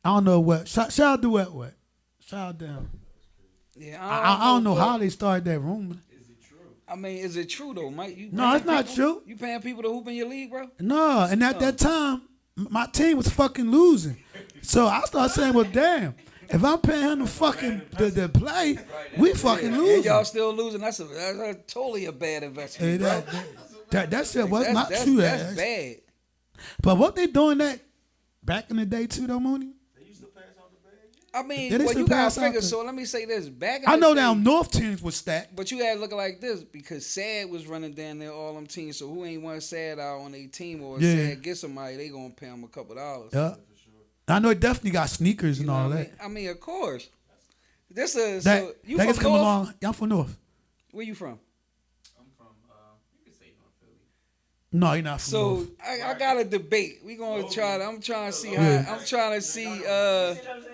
I don't know what. Shout out to Wet Wet. Shout out to him. yeah. I don't know how they started that rumor. Is it true? I mean, is it true though, Mike? You No, paying it's not people? true. You paying people to hoop in your league, bro? No, and at that time, my team was fucking losing. So I started saying, well, damn, if I'm paying him to fucking to play, we fucking And losing. y'all still losing. That's a totally a bad investment, Hey, bro. that shit was not that's, true. That's ass. bad. But what they doing that back in the day too, though, Mooney? They used to pass out the bag. I mean, They well, still you gotta pass out figure. the- So let me say this: back in I the know day, down north teams was stacked. but you had to look like this because Sad was running down there all them teams. So who ain't want Sad out on their team or Yeah. Sad get somebody? They gonna pay him a couple dollars. Yeah. I know it definitely got sneakers You and know all what I that. mean? I mean, of course. This is That, so you that from is coming North? along. Yeah, I'm from North. Where you from? I'm from, you can say North Philly. No, you're not from So North. I got a debate. We gonna try. I'm trying to see how. Yeah. I'm trying to see. See what I'm saying?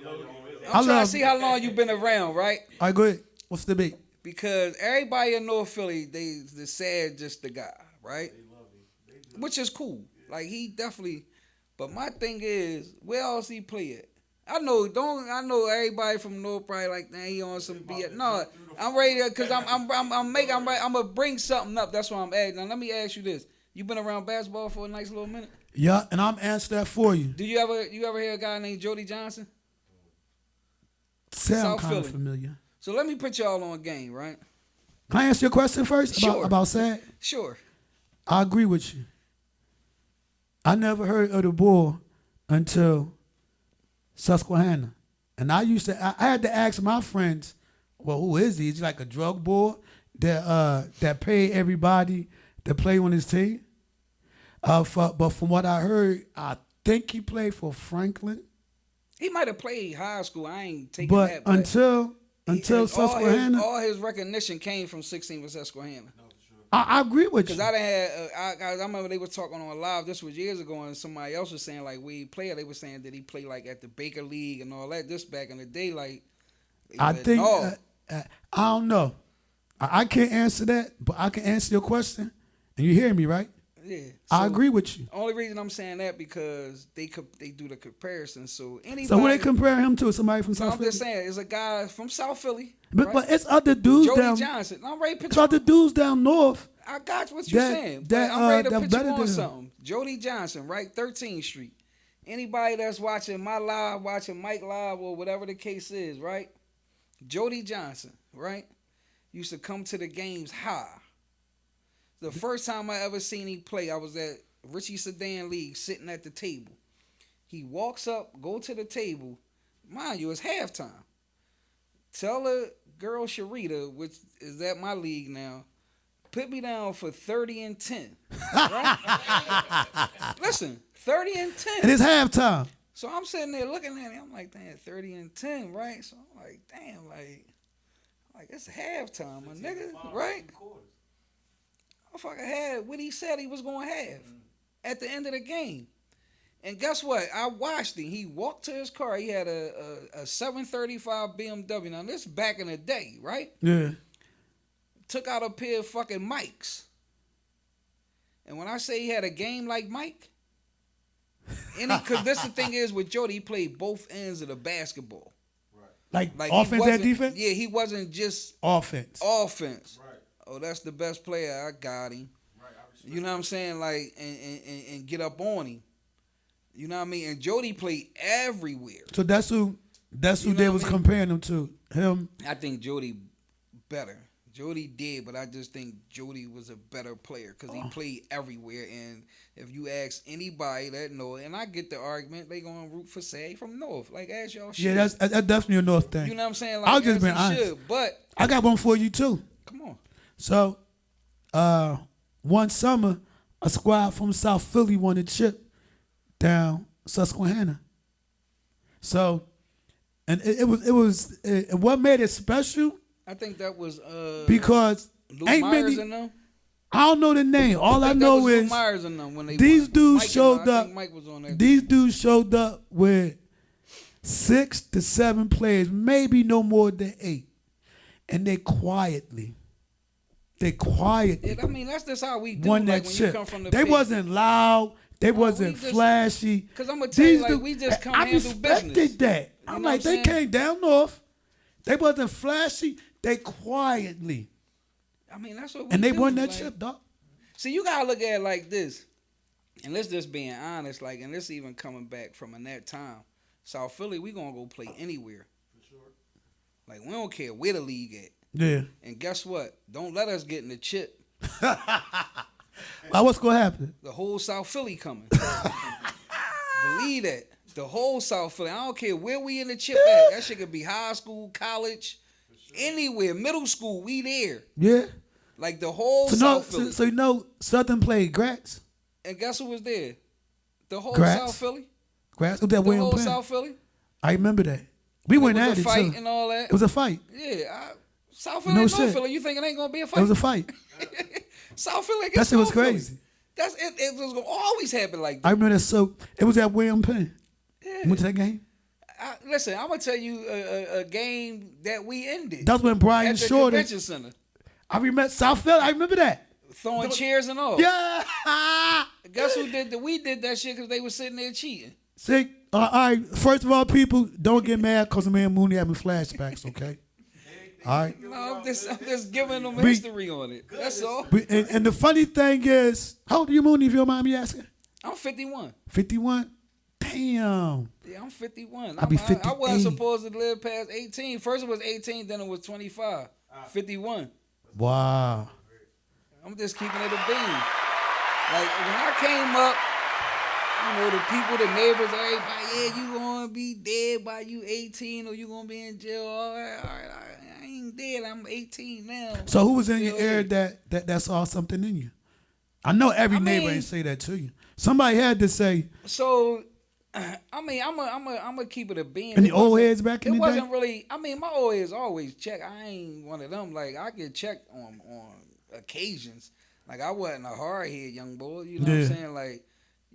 I I'm trying to love- see how long you been around, right? All right, go ahead. What's the debate? Because everybody in North Philly, they Sad just the guy, right? Which is cool. Like he definitely. But my thing is, where else he play at? I know everybody from North probably like, nah, he on some BS. No, I'm ready to, cause I'm gonna bring something up. That's why I'm asking. Now let me ask you this: you been around basketball for a nice little minute? Yeah, and I'm answering that for you. Do you ever hear a guy named Jody Johnson? Sound South kind of Philly. familiar. So let me put y'all on game, right? Can I answer your question first Sure. about Sad? Sure. I agree with you. I never heard of the bull until Susquehanna. And I had to ask my friends, well, who is he? Is he like a drug bull that paid everybody to play on his team? But from what I heard, I think he played for Franklin. He might have played high school. I ain't taking But that. until Susquehanna, all his recognition came from 16 with Susquehanna. I agree with you. Because I done had, I remember they were talking on live. This was years ago, and somebody else was saying like, where he played. They were saying that he played like at the Baker League and all that. This back in the day, like. I think no. I don't know. I can't answer that, but I can answer your question, and you hear me, right? Yeah. I So, agree with you. Only reason I'm saying that because they do the comparison. So anybody. So who they compare him to? Somebody from So South I'm Philly? just saying, it's a guy from South Philly. But right? but it's other dudes Jody down. Johnson. I'm ready to It's put other dudes down north. I got what you're That- saying. But that, I'm ready to that put better you on than him. something. Jody Johnson, right? 13th Street. Anybody that's watching my live, watching Mike live, or whatever the case is, right? Jody Johnson, right? Used to come to the games high. The first time I ever seen him play, I was at Richie Sedan League sitting at the table. He walks up, go to the table. Mind you, it's halftime. Tell the girl Sharita, which is at my league now, put me down for 30 and 10. Right? Listen, 30 and 10. And it's halftime. So I'm sitting there looking at it. I'm like, damn, 30 and 10, right? So I'm like, damn, like it's halftime, my nigga, right? Motherfucker had what he said he was going to have at the end of the game. And guess what? I watched him. He walked to his car. He had a 735 BMW. Now, this back in the day, right? Yeah. Took out a pair of fucking mics. And when I say he had a game like Mike, because this the thing is with Jody, he played both ends of the basketball. Like Like offense and defense? Yeah, he wasn't just Offense. offense. Right. Oh, that's the best player. I got him. Right. You know what I'm saying? Like, and get up on him. You know what I mean? And Jody played everywhere. So that's who You know they what was I mean? comparing him to. Him. I think Jody better. Jody did, but I just think Jody was a better player because he played everywhere. And if you ask anybody that know, and I get the argument, they gonna root for Say from North. Like, ask y'all shit. Yeah, that's definitely a North thing. You know what I'm saying? Like, I'll just as be he honest. should, but I got one for you too. come on. So, one summer, a squad from South Philly won a chip down Susquehanna. So, and what made it special I think that was because Luke ain't Myers many. and them. I don't know the name. All I think that know was Luke is Myers and them when they these won. dudes Mike and showed them, I up. think Mike was on that. These dudes showed up with 6 to 7 players, maybe no more than 8, and they quietly. Yeah, I mean, that's just how we do. Won Like that when chip. you come from the They pit. wasn't loud. They wasn't we just- flashy. Because I'm going to tell you, These like, dudes- we just come I handle respected business. that. You I'm know like, what I'm they saying? came down north. They wasn't flashy. They quietly. I mean, that's what we And they do. won that like, chip, dog. See, you got to look at it like this. And let's just being honest, like, and this even coming back from in that time. South Philly, we going to go play anywhere. For sure. Like, we don't care where the league at. Yeah. And guess what? Don't let us get in the chip. What's going to happen? The whole South Philly coming. Believe that. The whole South Philly. I don't care where we in the chip at. That shit could be high school, college, anywhere, middle school. We there. Yeah. Like the whole So, South Philly. so you know Southern played Gratz? And guess who was there? The whole Gratz? South Philly. Gratz? Was that The William whole Penn? South Philly. I remember that. We went It at was a it, fight too. and all that. It was a fight. Yeah, South Philly, No North shit. Philly. You think it ain't gonna be a fight? It was a fight. South Philly That against shit was North Philly. crazy. That's it. It was gonna always happen like I that. remember that. So it was at William Penn. Yeah. You went to that game? Listen, I'm gonna tell you a game that we ended That's when Brian at the Shorter. convention center, I remember South Philly. I remember that. throwing chairs and all. Yeah. Guess who did that? We did that shit because they were sitting there cheating. See, all right. First of all, people, don't get mad because of me and Mooney having flashbacks, okay? All right. No, I'm just giving them We- history on it. That's all. And the funny thing is, how old are you, Mooney, if you don't mind me asking? I'm 51. 51? Damn. Yeah, I'm 51. I'll be I wasn't 58. supposed to live past 18. First it was 18, then it was 25. 51. Wow. I'm just keeping it a bean. Like when I came up, you know, the people, the neighbors, everybody, yeah, you gonna be dead by you 18 or you gonna be in jail. All right, I ain't dead. I'm 18 now. So who was in your Still ear here. that saw something in you? I know every I neighbor mean- ain't say that to you. Somebody had to say, So, I mean, I'm a keep it a bean. and the It old wasn't- heads back in It the wasn't day? really. I mean, my old heads always check. I ain't one of them. Like I get checked on occasions. Like I wasn't a hard head young boy. You know what Yeah. I'm saying? Like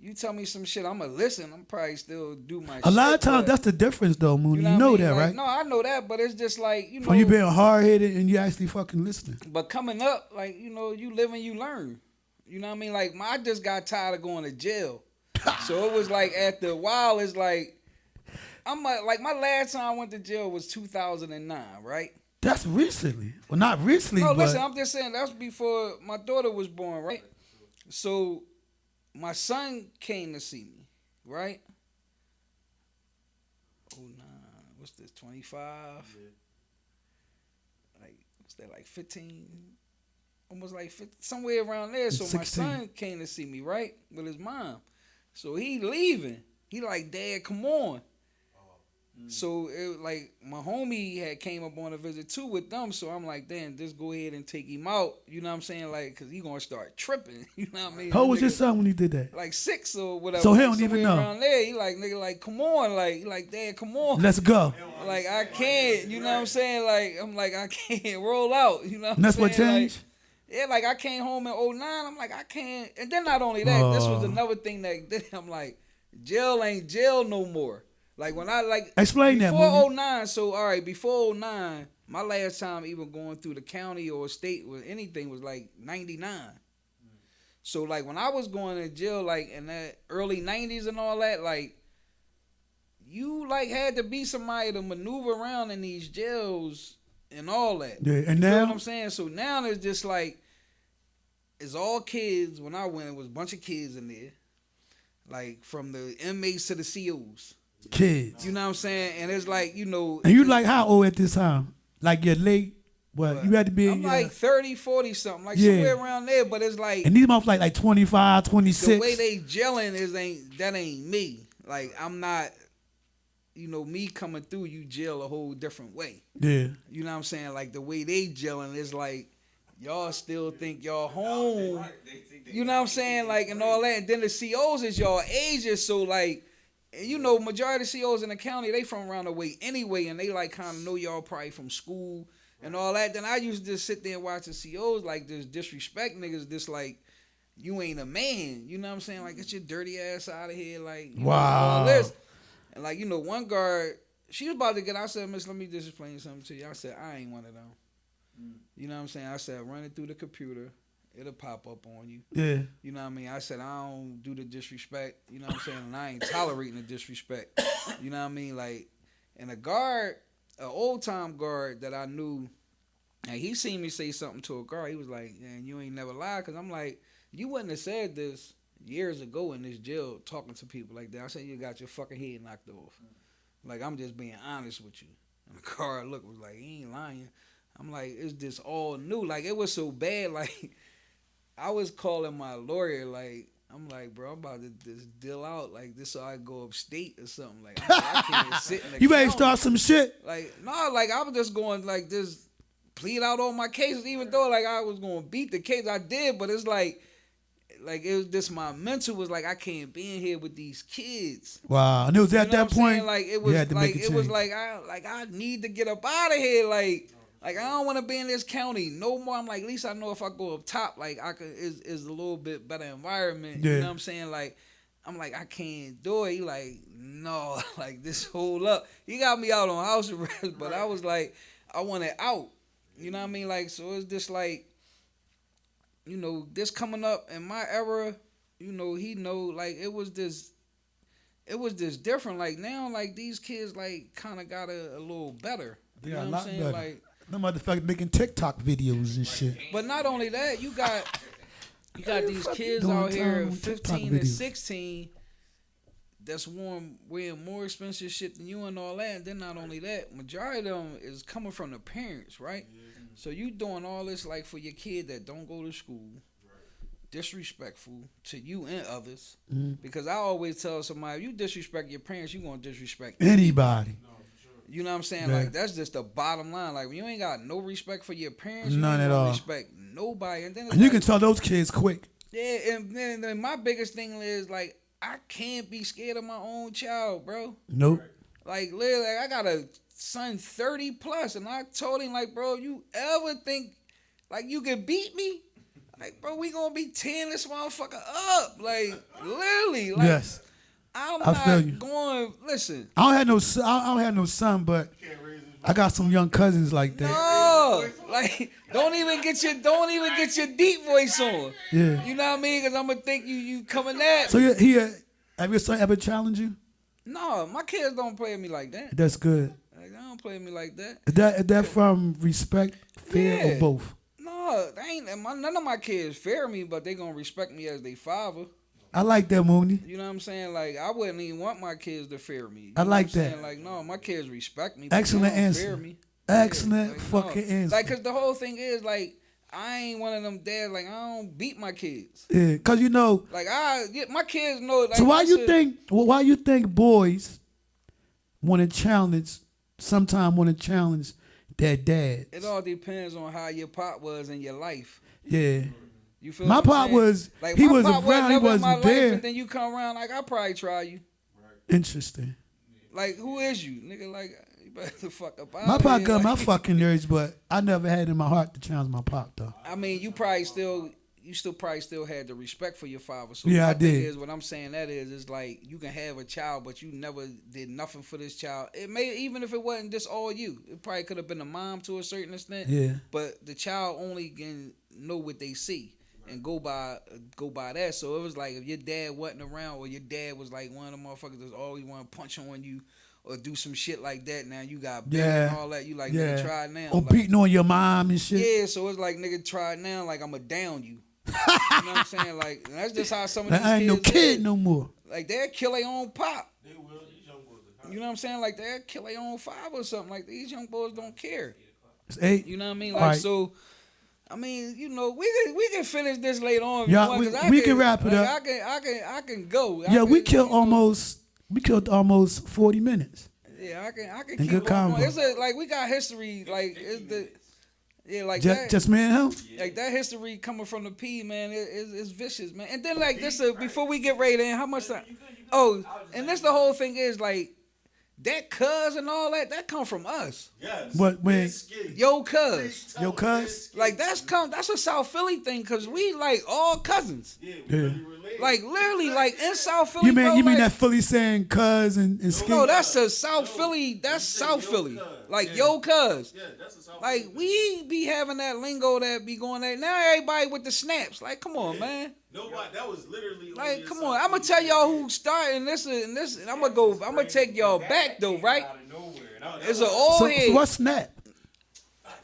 you tell me some shit, I'ma listen. I'm probably still do my. A lot of shit, times, but, that's the difference, though, Mooney. You what I know mean? that, Like, right? No, I know that, but it's just like you know. When you being hard-headed and you actually fucking listening. But coming up, like you know, you live and you learn. You know what I mean? Like I just got tired of going to jail, so it was like after a while, it's like like my last time I went to jail was 2009, right? That's recently. Well, not recently, No, but listen, I'm just saying that's before my daughter was born, right? So my son came to see me, right? Oh nah, what's this? 25? Like what's that? Like 15? Almost like 50, somewhere around there. So my 16. son came to see me, right, with his mom. So he leaving. He like, Dad, come on. So it was like my homie had came up on a visit too with them, so I'm like, damn, just go ahead and take him out. You know what I'm saying? Like, cause he gonna start tripping. You know what I mean? How old was your son when he did that? Like 6 or whatever. So he don't somewhere even know. around there. He like, nigga, like, come on, like, he like, Dad, come on. Let's go. Like, I can't. You know what I'm saying? Like, I'm like, I can't roll out. You know what And that's I'm what saying? changed? Like, yeah, like I came home in 09. I'm like, I can't. And then not only that, this was Oh. another thing that I'm like, jail ain't jail no more. Like when I like Explain that, before Moonie. 09. So all right, before 09, my last time even going through the county or state or anything was like 99. So like when I was going to jail, like in that early 90s and all that, like you like had to be somebody to maneuver around in these jails and all that. Yeah, and You feel now what I'm saying? So now it's just like it's all kids. When I went, it was a bunch of kids in there, like from the inmates to the COs. kids. You know what I'm saying? And it's like, you know. And you like how old at this time? Like you're late? What? You had to be I'm like 30, 40 something, like Yeah. somewhere around there. But it's like and these motherfuckers like 25, 26. the way they gelling that ain't me. Like I'm not, you know, me coming through. You gel a whole different way. Yeah. You know what I'm saying? Like the way they gelling is like y'all still think y'all home. You know what I'm saying? Like and all that. And then the COs is y'all ages, so like. And you know, majority of COs in the county, they from around the way anyway, and they like kind of know y'all probably from school and all that. Then I used to just sit there and watch the COs like this disrespect niggas, this like you ain't a man. You know what I'm saying? Like get your dirty ass out of here, like you know, all this. And like you know, one guard, she was about to get. I said, Miss, let me just explain something to you. I said, I ain't one of them. You know what I'm saying? I said, run it through the computer. It'll pop up on you. Yeah. You know what I mean? I said, I don't do the disrespect. You know what I'm saying? And I ain't tolerating the disrespect. You know what I mean? Like, and a guard, an old time guard that I knew, and he seen me say something to a guard. He was like, man, you ain't never lied. Because I'm like, you wouldn't have said this years ago in this jail talking to people like that. I said, you got your fucking head knocked off. Like, I'm just being honest with you. And the guard looked was like, he ain't lying. I'm like, it's just all new. Like, it was so bad. Like, I was calling my lawyer, like, I'm like, bro, I'm about to just deal out like this so I go upstate or something. Like, I can't sit in the You ready to county. start some shit? Like, no, like, I was just going, like, just plead out all my cases, even though, like, I was going to beat the case. I did, but it's like, it was just my mental was like, I can't be in here with these kids. Wow. And it was at You know that what I'm saying? point, Like, it you was had to like, make a it was change. like, I need to get up out of here. Like I don't want to be in this county no more. I'm like, at least I know if I go up top, like I could is a little bit better environment. Yeah. You know what I'm saying? Like, I'm like, I can't do it. He like, no, like this hold up. He got me out on house arrest, but I was like, I wanted out. You know what I mean? Like, so it's just like, you know, this coming up in my era, you know, he know like it was just different. Like now, like these kids like kind of got a little better. You Yeah, a know what lot I'm saying? better. Like. Them motherfuckers making TikTok videos and shit. But not only that, you got these fuck you kids doing out here, time on TikTok 15 and videos? 16, that's wearing more expensive shit than you and all that. And then not only that, majority of them is coming from the parents, right? So you doing all this like for your kid that don't go to school, disrespectful to you and others. Because I always tell somebody, if you disrespect your parents, you gonna disrespect Anybody. You know what I'm saying? Yeah. Like that's just the bottom line. Like when you ain't got no respect for your parents, None you at ain't gonna all. respect nobody. And then it's And you like, can tell those kids quick. yeah, and then my biggest thing is like I can't be scared of my own child, bro. Nope. Like literally, like, I got a son 30 plus, and I told him like, bro, you ever think like you could beat me? Like, bro, we gonna be tearing this motherfucker up. Like literally, like Yes. I'm I feel not you. going. Listen, I don't have no son, but I got some young cousins like that. no, like don't even get your deep voice on. Yeah. You know what I mean? Because I'm gonna think you coming at. So have your son ever challenged you? No, my kids don't play with me like that. That's good. Like, they don't play with me like that. Is that from respect, fear, or Yeah. both? No, they ain't. None of my kids fear me, but they gonna respect me as they father. I like that, Moonie. You know what I'm saying? Like I wouldn't even want my kids to fear me. You I know like what I'm that. saying? Like no, my kids respect me. But Excellent they don't answer. Fear me. Excellent like, fucking answer. Like, cause the whole thing is like I ain't one of them dads. Like, I don't beat my kids. Yeah, cause you know. Like, my kids know. Like, So why you think boys want to challenge? Sometimes want to challenge their dads. It all depends on how your pop was in your life. Yeah. You feel My what I'm pop saying? was like, he my was pop around, he never in my wasn't life, there. and then you come around like I probably try you. Interesting. Like, who is you, nigga? Like, you better the fuck up. My pop got like, my fucking nerves, but I never had in my heart to challenge my pop though. I mean, you still probably had the respect for your father. So Yeah, my I thing did. is, what I'm saying that is like you can have a child, but you never did nothing for this child. It may, even if it wasn't just all you, it probably could have been a mom to a certain extent. Yeah. But the child only can know what they see and go by that. So it was like if your dad wasn't around, or your dad was like one of the motherfuckers that's always want to punch on you or do some shit like that. Now you got big and all that. You like, nigga, try it now. Or like, beating on your mom and shit. yeah, so it's like, nigga, try it now. Like, I'ma down you. You know what I'm saying? Like, and that's just how some of these I ain't no kids kid is. no more. Like, they'll kill their own pop. They will. These young boys are hot. You know what I'm saying? Like, they'll kill their own father or something. Like, these young boys don't care. It's 8. You know what I mean? All Like, right. so, I mean, you know, we can finish this later on. If Yeah, you want, 'cause we can wrap it like, up. I can go. Yeah, we killed killed almost 40 minutes. Yeah, I can And keep good going. combo. It's like we got history. Like it's the. Yeah, like Just, that. just me and him? Like that history coming from the P, man, it's vicious, man. And then like this, before we get ready to end, how much time? Oh, and this the whole thing is like that cuz and all that. That come from us. Yes. What, man? Big skinny. Yo, cuz. Yo, cuz? Like that's a South Philly thing, cause we like all cousins. Yeah, we Yeah. really related. Like literally, like in South Philly. You mean bro, you mean like, that Philly saying cuz and skin? No, that's a South No. Philly. That's You said South yo, Philly. cuz. Like Yeah. yo, cuz. Yeah, that's a South Like Philly. we be having that lingo that be going there. Now everybody with the snaps. Like, come on, Yeah. man. Nobody. That was literally. Like, only a come South on. I'm gonna Philly tell y'all thing. who started this, and I'm gonna take y'all back though, right? Out of nowhere. It's an old So head. what's snap?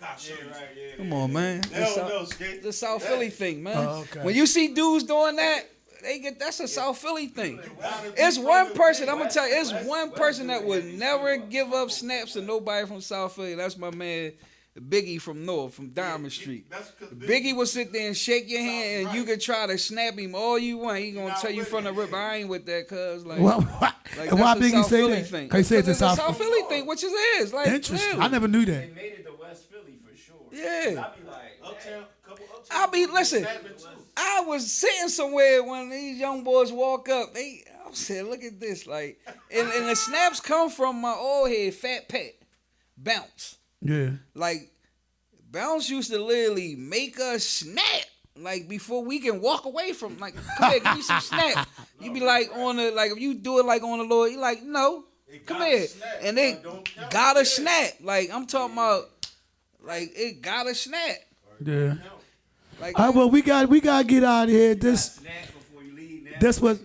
Gosh, yeah, right, yeah. Come on, man. They don't know, Skate. The South Philly thing, man. Oh, okay. When you see dudes doing that, that's a South Philly thing. It's one person, I'm gonna tell you, it's one person that would never give up snaps to nobody from South Philly. That's my man Biggie from North, from Diamond Street. That's 'cause Biggie will sit there and shake your hand, and you can try to snap him all you want. He gonna not tell you with from the it. rip, I ain't with that, cuz. Like, And why that's a Biggie South say Philly that? thing. Cause he said Because it's it's a South South Philly thing, which is like Interesting. literally. I never knew that. They made it to West Philly for sure. Yeah. I be like, Uptown, couple uptown. I be boys listen. snapping too. I was sitting somewhere when these young boys walk up. I said, "Look at this!" Like, and the snaps come from my old head, Fat Pat, Bounce. Yeah. Like, Bounce used to literally make us snap. Like before we can walk away from, like, come here, give me some snap. You be like on the, like if you do it like on the Lord, you like no, It come gotta here, snap, and they bro. Don't count. gotta Yeah. snap. Like I'm talking about, like it gotta snap. Yeah. Like All right, well, we gotta get out of here. This snack before you leave now. this was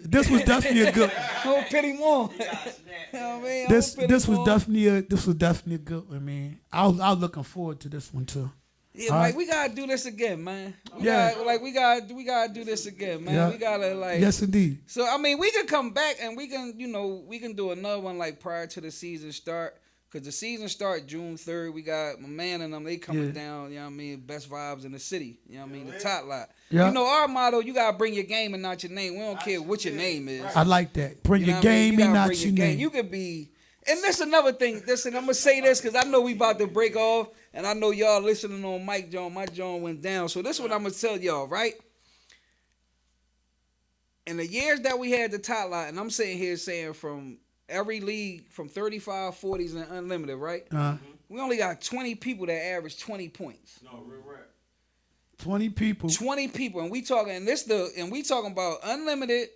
definitely a good. don't pity more. You got snack. You know what I mean? This Don't pity was more. definitely a good one, man. I was looking forward to this one too. Yeah, All like right. we gotta do this again, man. Yeah. We gotta do this again, man. Yeah. We gotta like. Yes, indeed. So I mean, we can come back and we can do another one like prior to the season start, cause the season start June 3rd. We got my man and them. They coming Yeah. down. You know what I mean? Best vibes in the city. You know what I mean? The top lot. Yeah. You know our motto. You gotta bring your game and not your name. We don't care what your name is. I like that. Bring You know your what I mean? game You and gotta not bring your name. You could be, and this another thing. Listen, I'm gonna say this because I know we about to break off, and I know y'all listening on Mike John. My John went down, so this is what I'm gonna tell y'all, right? In the years that we had the top lot, and I'm sitting here saying from every league, from 35, 40s, and unlimited, right? We only got 20 people that average 20 points. No, real rap. 20 people. 20 people, and we talking about unlimited,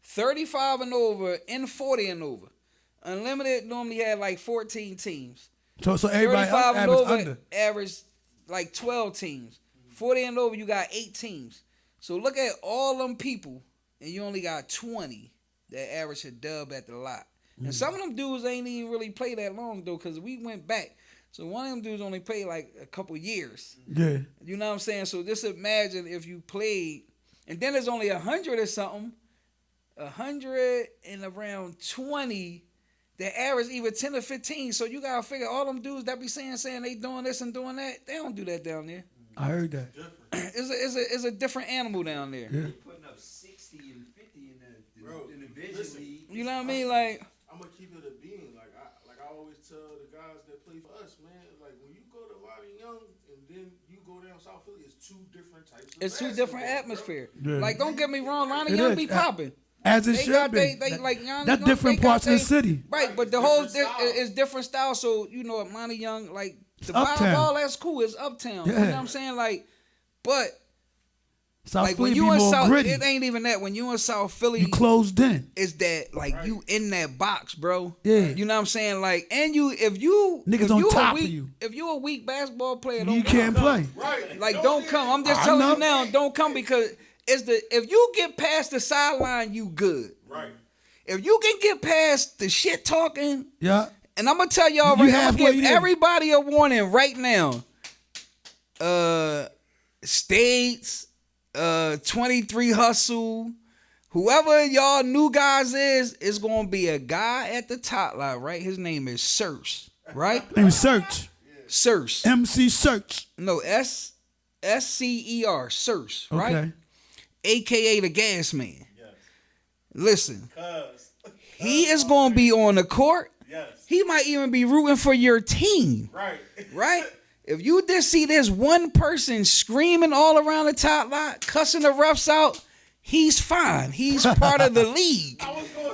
35 and over, and 40 and over. Unlimited normally had like 14 teams. So everybody 35 and average over under. average like 12 teams. 40 and over, you got 8 teams. So look at all them people, and you only got 20 that average a dub at the lot. And some of them dudes ain't even really play that long though, because we went back. So one of them dudes only played like a couple years. Yeah. You know what I'm saying? So just imagine if you played, and then there's only 100 or something, 100 and around 20 that average either 10 or 15. So you gotta figure all them dudes that be saying they doing this and doing that, they don't do that down there. I heard that. It's a different animal down there. Yeah. Putting up 60 and 50 in the vision listen, league. You know what I mean? Like, I'm gonna keep it a being. Like I always tell the guys that play for us, man. Like when you go to Lonnie Young and then you go down South Philly, it's two different types. Of it's two different basketball, atmosphere. Yeah. Like, don't get me wrong, Lonnie It Young is. be popping. As it They should got be. they like Lonnie That's Young, different they got parts of the they- city. Right, but the It's whole different style. it's different style. So you know, Lonnie Young, like the uptown. volleyball, that's cool. It's uptown. You know Yeah. what I'm saying? Like, but South like Philly when be you in more South, gritty. it ain't even that. When you in South Philly, You closed in. is that like you in that box, bro? Yeah. You know what I'm saying? Like, and if you Niggas if on you top a of weak, you. if you a weak basketball player, You don't can't come. play. Right. Like, don't come. I'm just I telling know. you now, don't come because if you get past the sideline, you good. Right. If you can get past the shit talking, Yeah. and I'm gonna tell y'all You right, I'm halfway gonna give there. everybody a warning right now. States, 23 Hustle, whoever y'all new guys is gonna be a guy at the top line, right? His name is Sirs, right? Name is Search. Sirs. MC Search. No, SCER, Sirs, right? Okay. AKA the Gas Man. Yes. Listen, Cuz. he is gonna be on the court. Yes. He might even be rooting for your team. Right. Right? If you just see this one person screaming all around the top lot, cussing the refs out, he's fine. He's part of the league.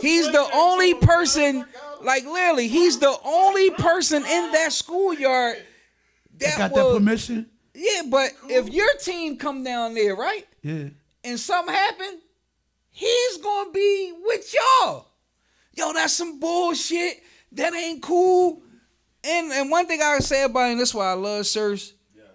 He's the only person, like literally, he's the only person in that schoolyard I that got will. that permission. Yeah, but if your team come down there, right, Yeah. and something happen, he's gonna be with y'all. Yo, that's some bullshit. That ain't cool. And one thing I can say about it, and this is why I love Sirs, Yes.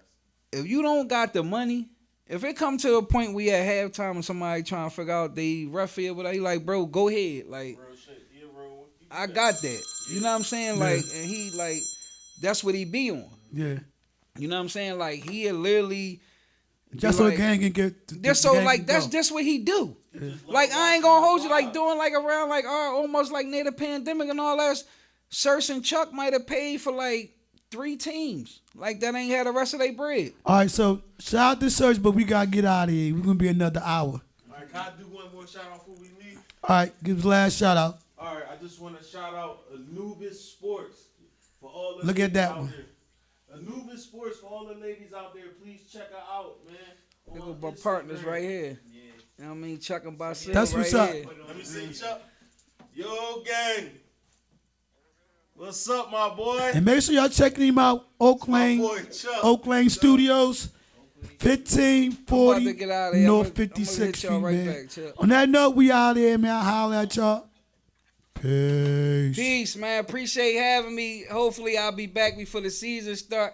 if you don't got the money, if it come to a point where you at halftime and somebody trying to figure out they ref it, whatever, you like, bro, go ahead. Like, Real shit. Yeah, real. I got that. You know what I'm saying? Yeah. Like, and he, like, that's what he be on. Yeah. You know what I'm saying? Like, he literally, Just so like, the gang can get. just so, like, that's just what he do. Like, I ain't gonna hold you, like, doing, like, around, like, almost like near the pandemic and all that. Sirs and Chuck might have paid for, like, 3 teams. Like, that ain't had the rest of their bread. All right, so shout out to Search, but we gotta get out of here. We're gonna be another hour. All right, can I do one more shout out before we leave? All right, give us the last shout out. All right, I just want to shout out Anubis Sports for all the Look at ladies that out one. there. Anubis Sports for all the ladies out there. Please check her out, man. Look on at my Instagram. partners right here. You know what I mean? Chuck and Basil That's right what's up. here. Let me see, Chuck. Yo, gang. What's up, my boy? And make sure y'all checking him out. My OAKLANE, boy, Chuck. OAKLANE Studios, I'm about 1540 to get out of here. North I'm gonna 56th hit Street, y'all right man. back, Chuck. On that note, we out here, man. I'll holler at y'all. Peace. Peace, man. Appreciate having me. Hopefully, I'll be back before the season start.